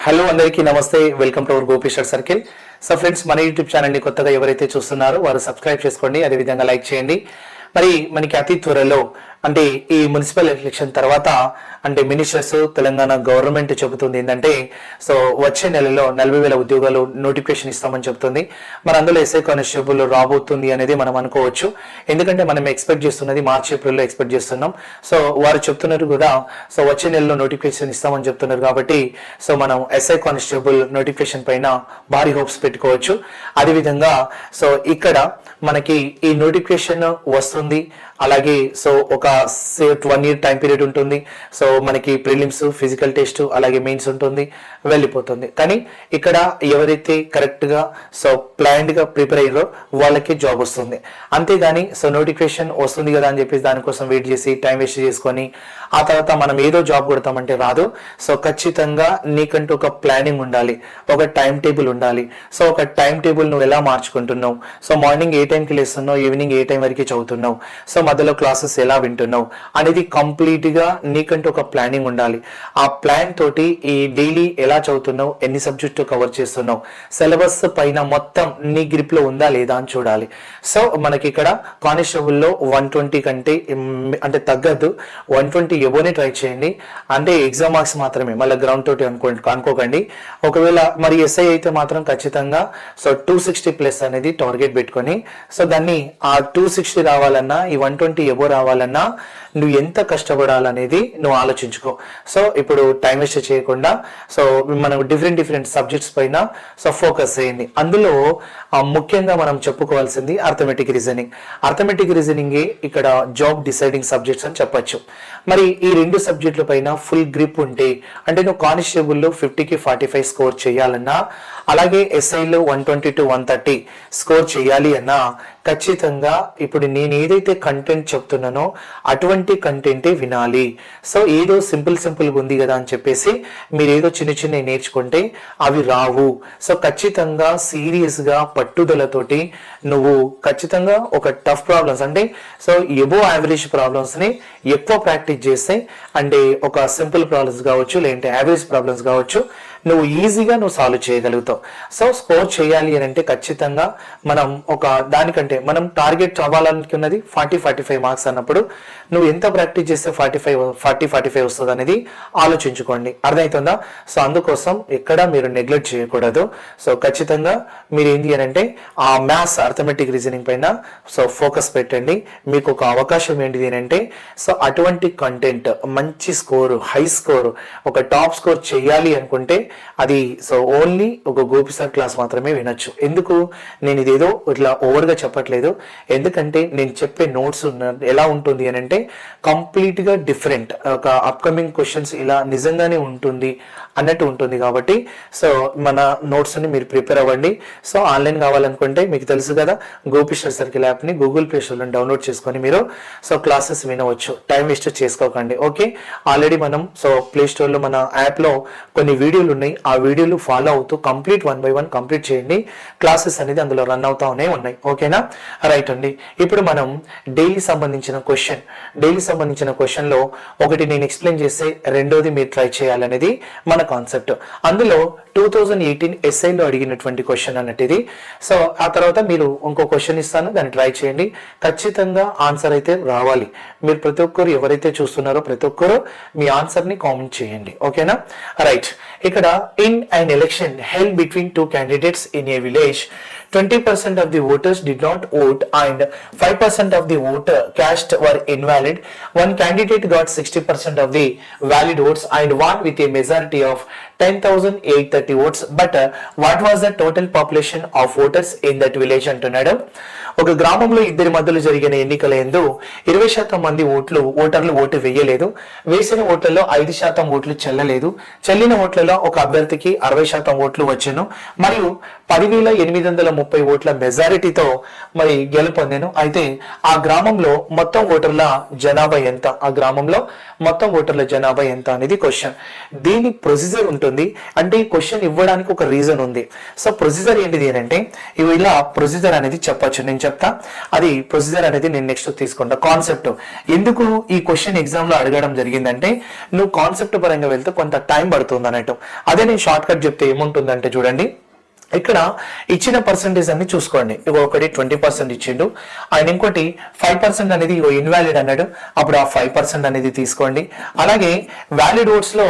Hello అందరికీ నమస్తే. Welcome to our Gopishwar circle. So friends, మన యూట్యూబ్ ఛానల్ని కొత్తగా ఎవరైతే చూస్తున్నారో వారు సబ్స్క్రైబ్ చేసుకోండి, అదేవిధంగా లైక్ చేయండి. మరి మనకి అతి త్వరలో అంటే ఈ మున్సిపల్ ఎలక్షన్ తర్వాత అంటే మినిస్టర్స్ తెలంగాణ గవర్నమెంట్ చెబుతుంది ఏంటంటే సో వచ్చే నెలలో 40,000 ఉద్యోగాలు నోటిఫికేషన్ ఇస్తామని చెప్తుంది. మరి అందులో ఎస్ఐ కానిస్టేబుల్ రాబోతుంది అనేది మనం అనుకోవచ్చు. ఎందుకంటే మనం ఎక్స్పెక్ట్ చేస్తున్నది మార్చి ఏప్రిల్లో ఎక్స్పెక్ట్ చేస్తున్నాం. సో వారు చెప్తున్నారు కూడా సో వచ్చే నెలలో నోటిఫికేషన్ ఇస్తామని చెప్తున్నారు కాబట్టి సో మనం ఎస్ఐ కానిస్టేబుల్ నోటిఫికేషన్ పైన భారీ హోప్స్ పెట్టుకోవచ్చు. అదేవిధంగా సో ఇక్కడ మనకి ఈ నోటిఫికేషన్ వస్తుంది. అలాగే సో ఒక 1 year టైం పీరియడ్ ఉంటుంది. సో మనకి ప్రిలిమ్స్, ఫిజికల్ టెస్ట్, అలాగే మెయిన్స్ ఉంటుంది, వెళ్ళిపోతుంది. కానీ ఇక్కడ ఎవరైతే కరెక్ట్గా సో ప్లాన్డ్గా ప్రిపేర్ అయ్యారో వాళ్ళకి జాబ్ వస్తుంది. అంతేగాని సో నోటిఫికేషన్ వస్తుంది కదా అని చెప్పేసి దానికోసం వెయిట్ చేసి టైం వేస్ట్ చేసుకొని ఆ తర్వాత మనం ఏదో జాబ్ కొడతామంటే రాదు. సో ఖచ్చితంగా నీకంటూ ఒక ప్లానింగ్ ఉండాలి, ఒక టైం టేబుల్ ఉండాలి. సో ఒక టైం టేబుల్ నువ్వు ఎలా మార్చుకుంటున్నావు, సో మార్నింగ్ ఏ టైంకి లేస్తున్నావు, ఈవినింగ్ ఏ టైం వరకు చదువుతున్నావు, సో మధ్యలో క్లాసెస్ ఎలా వింటున్నావు అనేది కంప్లీట్గా నీకంటూ ఒక ప్లానింగ్ ఉండాలి. ఆ ప్లాన్ తోటి ఈ డైలీ ఎలా చదువుతున్నావు, ఎన్ని సబ్జెక్టు కవర్ చేస్తున్నావు, సిలబస్ పైన మొత్తం నీ గ్రిప్ లో ఉందా లేదా అని చూడాలి. సో మనకి ఇక్కడ కానిస్టేబుల్లో 120 కంటే అంటే తగ్గద్దు, 120 ఎబోనే ట్రై చేయండి. అంటే ఎగ్జామ్ మార్క్స్ మాత్రమే, మళ్ళీ గ్రౌండ్ తోటి అనుకోకండి. ఒకవేళ మరి ఎస్ఐ అయితే మాత్రం ఖచ్చితంగా సో 260+ అనేది టార్గెట్ పెట్టుకొని సో దాన్ని ఆ 260 రావాలన్నా ఈ 120 ఎబో రావాలన్నా నువ్వు ఎంత కష్టపడాలనేది నువ్వు ఆలోచించుకో. సో ఇప్పుడు టైం వేస్ట్ చేయకుండా సో మనం డిఫరెంట్ సబ్జెక్ట్స్ పైన సో ఫోకస్ చేయండి. అందులో ముఖ్యంగా మనం చెప్పుకోవాల్సింది అర్థమెటిక్ రీజనింగ్. అర్థమెటిక్ రీజనింగే ఇక్కడ జాబ్ డిసైడింగ్ సబ్జెక్ట్స్ అని చెప్పొచ్చు. మరి ఈ 2 సబ్జెక్టుల పైన ఫుల్ గ్రిప్ ఉంటే అంటే నువ్వు కానిస్టేబుల్లో 50కి 45 స్కోర్ చేయాలన్నా, అలాగే ఎస్ఐలో 120 to 130 స్కోర్ చేయాలి అన్నా ఖచ్చితంగా ఇప్పుడు నేను ఏదైతే కంటెంట్ చెప్తున్నానో అటువంటి కంటెంటే వినాలి. సో ఏదో సింపుల్గా ఉంది కదా అని చెప్పేసి మీరు ఏదో చిన్న నేర్చుకుంటే అవి రావు. సో ఖచ్చితంగా సీరియస్గా పట్టుదలతోటి నువ్వు ఖచ్చితంగా ఒక టఫ్ ప్రాబ్లమ్స్ అంటే సో ఎబో యావరేజ్ ప్రాబ్లమ్స్ని ఎక్కువ ప్రాక్టీస్ చేస్తే అంటే ఒక సింపుల్ ప్రాబ్లమ్స్ కావచ్చు, లేదంటే యావరేజ్ ప్రాబ్లమ్స్ కావచ్చు, నువ్వు ఈజీగా సాల్వ్ చేయగలుగుతావు. సో స్కోర్ చేయాలి అని అంటే ఖచ్చితంగా మనం ఒక దానికంటే మనం టార్గెట్ అవ్వాలనుకున్నది 40-45 మార్క్స్ అన్నప్పుడు నువ్వు ఎంత ప్రాక్టీస్ చేస్తే 40-45 వస్తుంది అనేది ఆలోచించుకోండి. అర్థమవుతుందా? సో అందుకోసం ఎక్కడ మీరు నెగ్లెక్ట్ చేయకూడదు. సో ఖచ్చితంగా మీరు ఏంటి అని అంటే ఆ మ్యాథ్స్ అర్థమెటిక్ రీజనింగ్ పైన సో ఫోకస్ పెట్టండి. మీకు ఒక అవకాశం ఏంటిది అని అంటే సో అటువంటి కంటెంట్ మంచి స్కోరు, హై స్కోరు, ఒక టాప్ స్కోర్ చేయాలి అనుకుంటే అది సో ఓన్లీ ఒక గోపిసార్ క్లాస్ మాత్రమే వినొచ్చు. ఎందుకు నేను ఇదేదో ఇట్లా ఓవర్గా చెప్పట్లేదు, ఎందుకంటే నేను చెప్పే నోట్స్ ఎలా ఉంటుంది అని అంటే కంప్లీట్గా డిఫరెంట్, ఒక అప్కమింగ్ క్వశ్చన్స్ ఇలా నిజంగానే ఉంటుంది అన్నట్టు ఉంటుంది. కాబట్టి సో మన నోట్స్ని మీరు ప్రిపేర్ అవ్వండి. సో ఆన్లైన్ కావాలనుకుంటే మీకు తెలుసు కదా, గోపిశ్వర్ సర్కిల్ యాప్ని గూగుల్ ప్లే స్టోర్లో డౌన్లోడ్ చేసుకొని మీరు సో క్లాసెస్ వినవచ్చు. టైం వేస్ట్ చేసుకోకండి. ఓకే, ఆల్రెడీ మనం సో ప్లే స్టోర్లో మన యాప్లో కొన్ని వీడియోలు ఉన్నాయి. ఆ వీడియోలు ఫాలో అవుతూ కంప్లీట్ 1 by 1 కంప్లీట్ చేయండి. క్లాసెస్ అనేది అందులో రన్ అవుతానే ఉన్నాయి. ఓకేనా? రైట్ అండి. ఇప్పుడు మనం డైలీ సంబంధించిన క్వశ్చన్లో ఒకటి నేను ఎక్స్ప్లెయిన్ చేస్తే రెండోది మీరు ట్రై చేయాలనేది మన కాన్సెప్ట్. అందులో 2018 ఎస్ఐలో అడిగినటువంటి క్వశ్చన్ అన్నట్టు ఇది. సో ఆ తర్వాత మీరు ఇంకో క్వశ్చన్ ఇస్తాను, దాన్ని ట్రై చేయండి. ఖచ్చితంగా ఆన్సర్ అయితే రావాలి. మీరు ప్రతి ఒక్కరు ఎవరైతే చూస్తున్నారో ప్రతి ఒక్కరు మీ ఆన్సర్ని కామెంట్ చేయండి. ఓకేనా? రైట్. ఇక్కడ in an election held between 2 candidates in a village, 20% of the voters did not vote and 5% of the voter cast were invalid. One candidate got 60% of the valid votes and won with a majority of 10,830 votes. But what was the total population of voters in that village అంటున్నాడు. ఒక గ్రామంలో ఇద్దరి మధ్యలో జరిగిన ఎన్నికల యందు 20% మంది ఓటర్లు ఓటు వేయలేదు. వేసిన ఓట్లలో 5% ఓట్లు చెల్లలేదు. చెల్లిన ఓట్లలో ఒక అభ్యర్థికి 60% ఓట్లు వచ్చాను. మరియు 10,830 830 ఓట్ల మెజారిటీతో మరి గెలుపొందాను. అయితే ఆ గ్రామంలో మొత్తం ఓటర్ల జనాభా ఎంత, ఆ గ్రామంలో మొత్తం ఓటర్ల జనాభా ఎంత అనేది క్వశ్చన్. దీని ప్రొసీజర్ ఉంటుంది, అంటే ఈ క్వశ్చన్ ఇవ్వడానికి ఒక రీజన్ ఉంది. సో ప్రొసీజర్ ఏంటిది అంటే ఇవి ఇలా ప్రొసీజర్ అనేది చెప్పొచ్చు, నేను చెప్తా. అది ప్రొసీజర్ అనేది నేను నెక్స్ట్ తీసుకుంటా. కాన్సెప్ట్ ఎందుకు ఈ క్వశ్చన్ ఎగ్జామ్ లో అడగడం జరిగిందంటే నువ్వు కాన్సెప్ట్ పరంగా వెళ్తే కొంత టైం పడుతుంది అన్నట్టు. అదే నేను షార్ట్ కట్ చెప్తే ఏముంటుందంటే చూడండి, ఇక్కడ ఇచ్చిన పర్సంటేజ్ అన్ని చూసుకోండి. ఒకటి 20% ఇచ్చిండు, ఆయన ఇంకోటి 5% అనేది ఇన్వాలిడ్ అన్నాడు, అప్పుడు ఆ 5% అనేది తీసుకోండి. అలాగే వ్యాలిడ్ ఓట్స్ లో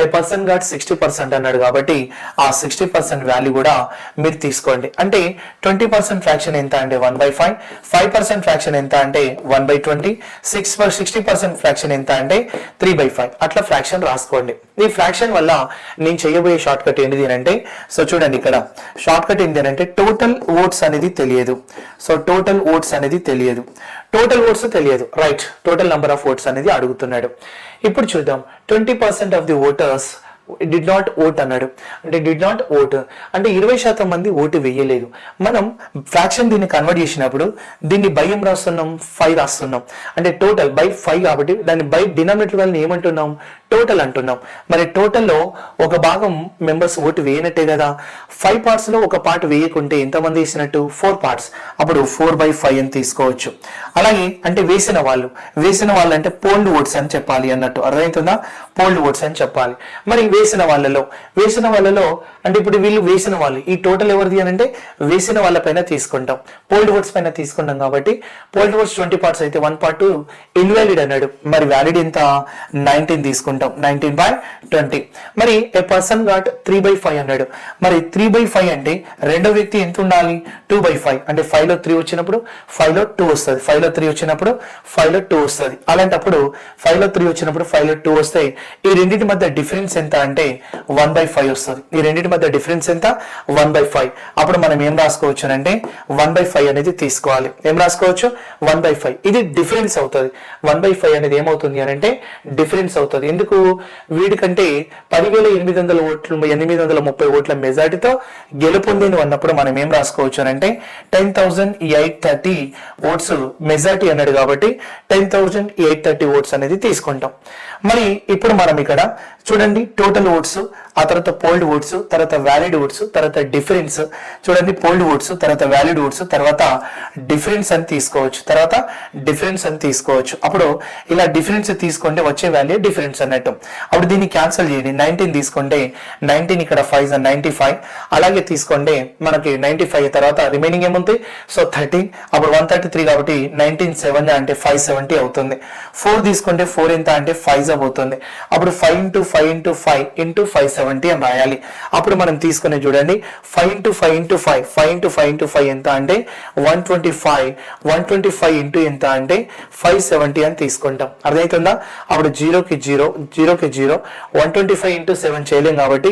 ఏ పర్సన్ గాట్ 60% అన్నాడు కాబట్టి ఆ 60% వాల్యూ కూడా మీరు తీసుకోండి. అంటే 20% ఫ్రాక్షన్ ఎంత అంటే 1/5, 5% ఫ్రాక్షన్ ఎంత అంటే 1/20, 60% ఫ్రాక్షన్ ఎంత అంటే 3/5, అట్లా ఫ్రాక్షన్ రాసుకోండి. ఈ ఫ్రాక్షన్ వల్ల నేను చేయబోయే షార్ట్ కట్ ఏంటిది అంటే, సో చూడండి ఇక్కడ షార్ట్ కట్ ఏంటి అంటే టోటల్ ఓట్స్ అనేది తెలియదు. సో టోటల్ ఓట్స్ అనేది తెలియదు, టోటల్ ఓట్స్ తెలియదు, right. Total number of votes అనేది అడుగుతున్నాడు. ఇప్పుడు చూద్దాం, 20% of the voters did not vote అన్నాడు. అంటే డిడ్ నాట్ ఓట్ అంటే 20% మంది ఓటు వేయలేదు. మనం ఫ్రాక్షన్ దీన్ని కన్వర్ట్ చేసినప్పుడు దీన్ని బై ఏం రాస్తున్నాం, 5 రాస్తున్నాం. అంటే టోటల్ బై 5 కాబట్టి దాన్ని బై డినామినేటర్ వాళ్ళని ఏమంటున్నాం, టోటల్ అంటున్నాం. మరి టోటల్లో ఒక భాగం మెంబర్స్ ఓటు వేయనట్టే కదా. 5 పార్ట్స్ లో ఒక పార్ట్ వేయకుంటే ఎంతమంది వేసినట్టు, 4 పార్ట్స్. అప్పుడు 4/5 అని తీసుకోవచ్చు. అలాగే అంటే వేసిన వాళ్ళు అంటే పోల్డ్ ఓట్స్ అని చెప్పాలి అన్నట్టు, అర్థమవుతుందా, పోల్డ్ ఓట్స్ అని చెప్పాలి. మరి వేసిన వాళ్ళలో అంటే ఇప్పుడు వీళ్ళు వేసిన వాళ్ళు, ఈ టోటల్ ఎవరిది అని అంటే వేసిన వాళ్ళ పైన తీసుకుంటాం, పోల్డ్ ఓట్స్ పైన తీసుకుంటాం. కాబట్టి పోల్డ్ ఓట్స్ 20 పార్ట్స్ అయితే 1 పార్ట్ ఇన్వాలిడ్ అన్నాడు. మరి వ్యాలిడ్ ఎంత, 19 తీసుకుంటాం, 19/20. మరి ఏ పర్సన్ గాట్ 3/5 అన్నాడు. మరి 3/5 అంటే రెండో వ్యక్తి ఎంత ఉండాలి, 2/5. అంటే 5 లో 3 వచ్చినప్పుడు 5 లో 2 వస్తుంది, 5 లో 3 వచ్చినప్పుడు 5 లో 2 వస్తుంది. అలాంటప్పుడు 5 లో 3 వచ్చినప్పుడు 5 లో 2 వస్తే ఈ రెండింటి మధ్య డిఫరెన్స్ ఎంత అంటే 1/5 వస్తుంది. ఈ రెండింటి మధ్య డిఫరెన్స్ ఎంత, 1/5. అప్పుడు మనం ఏం రాసుకోవచ్చు అంటే 1/5 అనేది తీసుకోవాలి. ఏం రాసుకోవచ్చు, 1/5. ఇది డిఫరెన్స్ అవుతుంది. 1/5 అనేది ఏమవుతుంది అని అంటే డిఫరెన్స్ అవుతుంది. ఎందుకు, వీడికంటే 10,800 ఓట్లు 830 ఓట్ల మెజార్టీతో గెలుపొందింది అన్నప్పుడు మనం ఏం రాసుకోవచ్చు అంటే 10,830 ఓట్స్ మెజార్టీ అన్నాడు కాబట్టి 10,830 ఓట్స్ అనేది తీసుకుంటాం. మరి ఇప్పుడు మనం ఇక్కడ చూడండి టోటల్ ఓట్స్, ఆ తర్వాత పోల్డ్ ఓట్స్, తర్వాత వ్యాలిడ్ ఓట్స్, తర్వాత డిఫరెన్స్. చూడండి పోల్డ్ ఓట్స్, తర్వాత వ్యాలిడ్ ఓట్స్, తర్వాత డిఫరెన్స్ అని తీసుకోవచ్చు. అప్పుడు ఇలా డిఫరెన్స్ తీసుకుంటే వచ్చే వాల్యూ డిఫరెన్స్ అన్నట్టు. అప్పుడు దీన్ని క్యాన్సిల్ చేయండి. 19 తీసుకుంటే 19 ఇక్కడ 5 95. అలాగే తీసుకుంటే మనకి 95 తర్వాత రిమైనింగ్ ఏముంది, సో 13. అప్పుడు 133 కాబట్టి 19 7 అంటే 570 అవుతుంది. 4 తీసుకుంటే 4 ఎంత అంటే 5 అవుతుంది. అప్పుడు 5 × 5 × 5 × 570 అని రాయాలి. అప్పుడు మనం తీసుకునే చూడండి 5 × 5 × 5 5 × 5 × 5 ఎంత అంటే 125. 125 ఇంటూ ఎంత అంటే 570 అని తీసుకుంటాం. అర్థమవుతుందా. అప్పుడు 0కి 0 0కి 0 125 × 7 చేయలేం కాబట్టి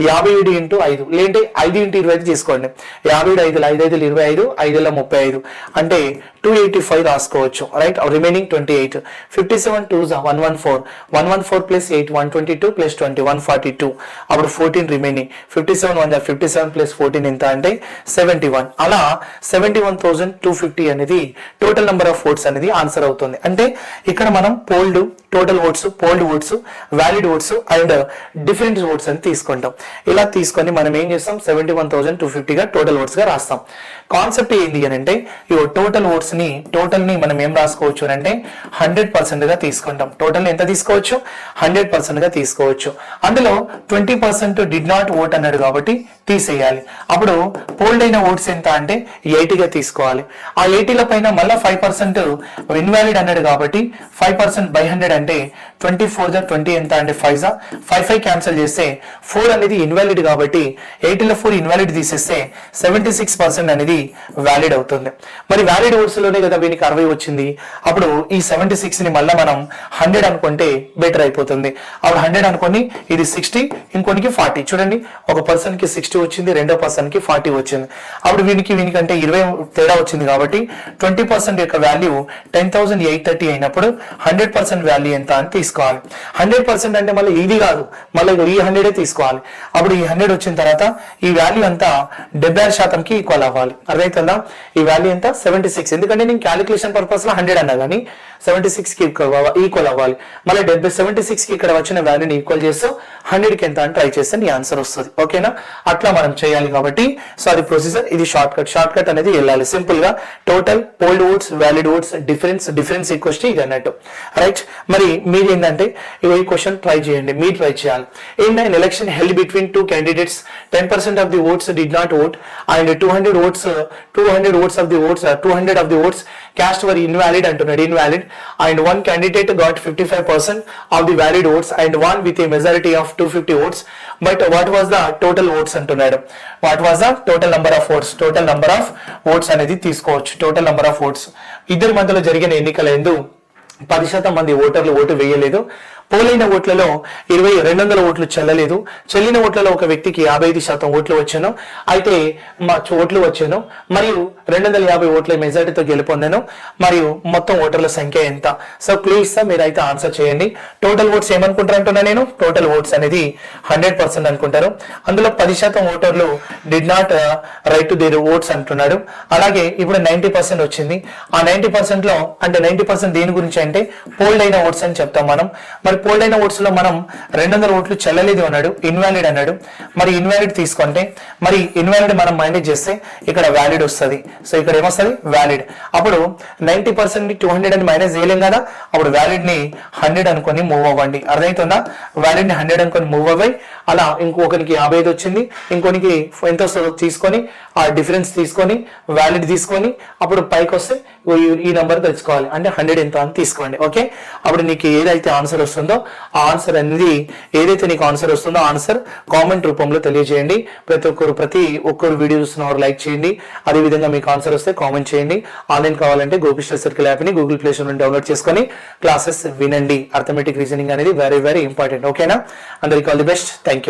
57 × 5 లేదంటే 5 × 25 తీసుకోండి. 57 5 5 25 5 35 అంటే 285 రాసుకోవచ్చు, right. Remaining 28. 57 2s 114. 114 plus 8 122 plus 20 142. అప్పుడు 14 రిమైనింగ్. 57 1 57 ప్లస్ 14 ఎంత అంటే 71. అలా 71,250 అనేది టోటల్ నెంబర్ ఆఫ్ ఓట్స్ అనేది ఆన్సర్ అవుతుంది. అంటే ఇక్కడ మనం polled, total votes, polled votes, valid votes and different votes అని తీసుకుంటాం. ఇలా తీసుకొని మనం ఏం చేస్తాం 71,250 గా టోటల్ ఓట్స్ గా రాస్తాం. కాన్సెప్ట్ ఏంటి అని అంటే ఈ టోటల్ ఓట్స్ ని మనం ఏం రాసుకోవచ్చు అంటే 100% గా తీసుకుంటాం. టోటల్ ఎంత తీసుకోవచ్చు, 100% గా తీసుకోవచ్చు. అందులో 20% డిడ్ నాట్ ఓట్ అన్నాడు కాబట్టి తీసేయాలి. అప్పుడు పోల్డ్ అయిన ఓట్స్ ఎంత అంటే 80 గా తీసుకోవాలి. ఆ 80ల పైన మళ్ళీ 5% ఇన్వాలిడ్ అన్నాడు కాబట్టి 5% by 100 అంటే 24 20 ఎంత అంటే 5 5 క్యాన్సిల్ చేస్తే 4 అనేది ఇన్వాలిడ్ కాబట్టి 80లో 4 ఇన్వాలిడ్ తీసేస్తే 76% అనేది వ్యాలిడ్ అవుతుంది. మరి వ్యాలిడ్ ఓట్స్ లోనే కదా వీనికి 60 వచ్చింది. అప్పుడు ఈ 76 ని మళ్ళీ మనం 100 అనుకుంటే బెటర్ అయిపోతుంది. అప్పుడు 100 అనుకోని ఇది 60 ఇంకొనికి 40. చూడండి ఒక పర్సన్ కి 60 వచ్చింది, రెండో పర్సన్ కి 40 వచ్చింది. అప్పుడు వీనికంటే 20 తేడా వచ్చింది కాబట్టి 20% యొక్క వాల్యూ 10,830 అయినప్పుడు 100% వాల్యూ ఎంత అని తీసుకోవాలి. 100% అంటే మళ్ళీ ఇది కాదు, మళ్ళీ ఈ 100 తీసుకోవాలి. అప్పుడు ఈ 100 వచ్చిన తర్వాత ఈ వాల్యూ అంతా 76%కి ఈక్వల్ అవ్వాలి. అర్థమవుతుందా? ఈ వాల్యూ ఎంత 76, ఎందుకంటే నేను క్యాలిక్యులేషన్ పర్పస్ లో 100 అన్నా కానీ 76కి ఈక్వల్ అవ్వాలి. మళ్ళీ 76కి ఇక్కడ వచ్చిన వాల్యూని ఈక్వల్ చేస్తూ 100కి ఎంత అని ట్రై చేస్తే నీ ఆన్సర్ వస్తుంది. ఓకేనా? అట్లా మనం చేయాలి కాబట్టి సో అది ప్రొసీజర్. ఇది షార్ట్ కట్ అనేది వెళ్ళాలి సింపుల్ గా. Total, fold votes, valid oats, difference equals to ఇది అన్నట్టు. రైట్? మరి మీరు ఏంటంటే ఈ క్వశ్చన్ ట్రై చేయండి, మీరు ట్రై చేయాలి. In an election held between two candidates, 10% of the votes did not vote and 200 of the votes cast were invalid అంటున్నాడు. invalid and one candidate got 55% of the valid votes and won with a majority of 250 votes, but what was the total votes అంటున్నాడు. what was the total number of votes? total number of votes అనేది తీసుకోవచ్చు. total number of votes ఇద్దరి మధ్యలో జరిగిన ఎన్నికల యందు 10% మంది ఓటర్లు ఓటు వేయలేదు. పోలైన ఓట్లలో 200 ఓట్లు చెల్లలేదు. చెల్లిన ఓట్లలో ఒక వ్యక్తికి 55% ఓట్లు వచ్చాను. అయితే మా ఓట్లు వచ్చాను మరియు 250 ఓట్ల మెజారిటీతో గెలుపొందాను. మరియు మొత్తం ఓటర్ల సంఖ్య ఎంత? సో ప్లీజ్ సార్ మీరైతే ఆన్సర్ చేయండి. టోటల్ ఓట్స్ ఏమనుకుంటారు అంటున్నా నేను? టోటల్ ఓట్స్ అనేది 100% అనుకుంటారు. అందులో 10% ఓటర్లు did not right to their oats అంటున్నాడు. అలాగే ఇప్పుడు 90% వచ్చింది. ఆ 90% లో అంటే 90% దేని గురించి అంటే పోల్డ్ అయిన ఓట్స్ అని చెప్తాం మనం. మరి పోల్డ్ అయిన ఓట్స్ లో మనం 200 ఓట్లు చెల్లలేదు అన్నాడు, ఇన్వాలిడ్ అన్నాడు. మరి ఇన్వాలిడ్ తీసుకుంటే మరి ఇన్వాలిడ్ మనం మైనస్ చేస్తే ఇక్కడ వ్యాలిడ్ వస్తుంది. సో ఇక్కడ ఏమొస్తుంది? వ్యాలిడ్. అప్పుడు 90% 200 అని మైనస్ చేయలేం కదా, అప్పుడు వ్యాలిడ్ ని 100 అనుకొని మూవ్ అవ్వండి. అర్థమవుతుందా? వ్యాలిడ్ ని 100 అనుకొని మూవ్ అవ్వాలి. అలా ఇంకొకరికి 55 వచ్చింది, ఇంకొనికి ఎంత తీసుకొని ఆ డిఫరెన్స్ తీసుకొని వ్యాలిడ్ తీసుకొని అప్పుడు పైకి వస్తే ఈ నెంబర్ తెలుసుకోవాలి. అంటే 100 ఎంత అని తీసుకోండి. ఓకే? అప్పుడు నీకు ఏదైతే ఆన్సర్ వస్తుందో ఆ ఆన్సర్ అనేది ఏదైతే నీకు ఆన్సర్ వస్తుందో ఆన్సర్ కామెంట్ రూపంలో తెలియజేయండి. ప్రతి ఒక్కరు వీడియో చూస్తున్నవారు లైక్ చేయండి. అదే విధంగా మీకు ఆన్సర్ వస్తే కామెంట్ చేయండి. ఆన్లైన్ కావాలంటే గోపిస్టర్ సర్కిల్ యాప్ ని గూగుల్ ప్లే స్టోర్ నుండి డౌన్లోడ్ చేసుకొని క్లాసెస్ వినండి. అర్థమెటిక్ రీజనింగ్ అనేది వెరీ వెరీ ఇంపార్టెంట్. ఓకేనా? అందరికీ all the best. Thank you.